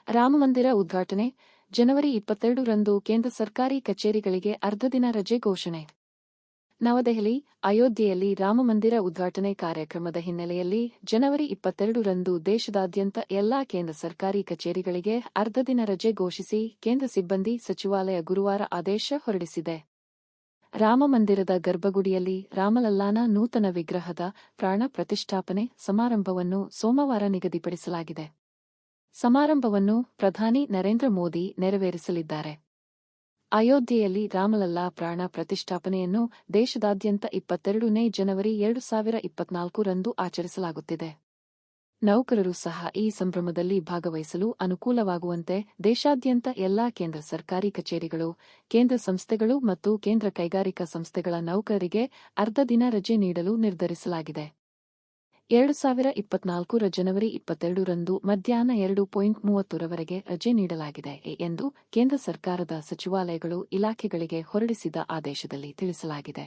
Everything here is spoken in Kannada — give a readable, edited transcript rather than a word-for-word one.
ರಾಮಮಂದಿರ ಉದ್ಘಾಟನೆ ಜನವರಿ 22ರಂದು ಕೇಂದ್ರ ಸರ್ಕಾರಿ ಕಚೇರಿಗಳಿಗೆ ಅರ್ಧ ದಿನ ರಜೆ ಘೋಷಣೆ. ನವದೆಹಲಿ, ಅಯೋಧ್ಯೆಯಲ್ಲಿ ರಾಮಮಂದಿರ ಉದ್ಘಾಟನೆ ಕಾರ್ಯಕ್ರಮದ ಹಿನ್ನೆಲೆಯಲ್ಲಿ ಜನವರಿ 22ರಂದು ದೇಶದಾದ್ಯಂತ ಎಲ್ಲಾ ಕೇಂದ್ರ ಸರ್ಕಾರಿ ಕಚೇರಿಗಳಿಗೆ ಅರ್ಧ ದಿನ ರಜೆ ಘೋಷಿಸಿ ಕೇಂದ್ರ ಸಿಬ್ಬಂದಿ ಸಚಿವಾಲಯ ಗುರುವಾರ ಆದೇಶ ಹೊರಡಿಸಿದೆ. ರಾಮಮಂದಿರದ ಗರ್ಭಗುಡಿಯಲ್ಲಿ ರಾಮಲಲ್ಲಾನ ನೂತನ ವಿಗ್ರಹದ ಪ್ರಾಣ ಪ್ರತಿಷ್ಠಾಪನೆ ಸಮಾರಂಭವನ್ನು ಸೋಮವಾರ ನಿಗದಿಪಡಿಸಲಾಗಿದೆ. ಸಮಾರಂಭವನ್ನು ಪ್ರಧಾನಿ ನರೇಂದ್ರ ಮೋದಿ ನೆರವೇರಿಸಲಿದ್ದಾರೆ. ಅಯೋಧ್ಯೆಯಲ್ಲಿ ರಾಮಲಲ್ಲಾ ಪ್ರಾಣ ಪ್ರತಿಷ್ಠಾಪನೆಯನ್ನು ದೇಶದಾದ್ಯಂತ 22ನೇ ಜನವರಿ 2024ರಂದು ಆಚರಿಸಲಾಗುತ್ತಿದೆ. ನೌಕರರು ಸಹ ಈ ಸಂಭ್ರಮದಲ್ಲಿ ಭಾಗವಹಿಸಲು ಅನುಕೂಲವಾಗುವಂತೆ ದೇಶಾದ್ಯಂತ ಎಲ್ಲಾ ಕೇಂದ್ರ ಸರ್ಕಾರಿ ಕಚೇರಿಗಳು, ಕೇಂದ್ರ ಸಂಸ್ಥೆಗಳು ಮತ್ತು ಕೇಂದ್ರ ಕೈಗಾರಿಕಾ ಸಂಸ್ಥೆಗಳ ನೌಕರರಿಗೆ ಅರ್ಧ ದಿನ ರಜೆ ನೀಡಲು ನಿರ್ಧರಿಸಲಾಗಿದೆ. 2024ರ ಜನವರಿ 22ರಂದು ಮಧ್ಯಾಹ್ನ 2:30ರವರೆಗೆ ರಜೆ ನೀಡಲಾಗಿದೆ ಎಂದು ಕೇಂದ್ರ ಸರ್ಕಾರದ ಸಚಿವಾಲಯಗಳು ಇಲಾಖೆಗಳಿಗೆ ಹೊರಡಿಸಿದ ಆದೇಶದಲ್ಲಿ ತಿಳಿಸಲಾಗಿದೆ.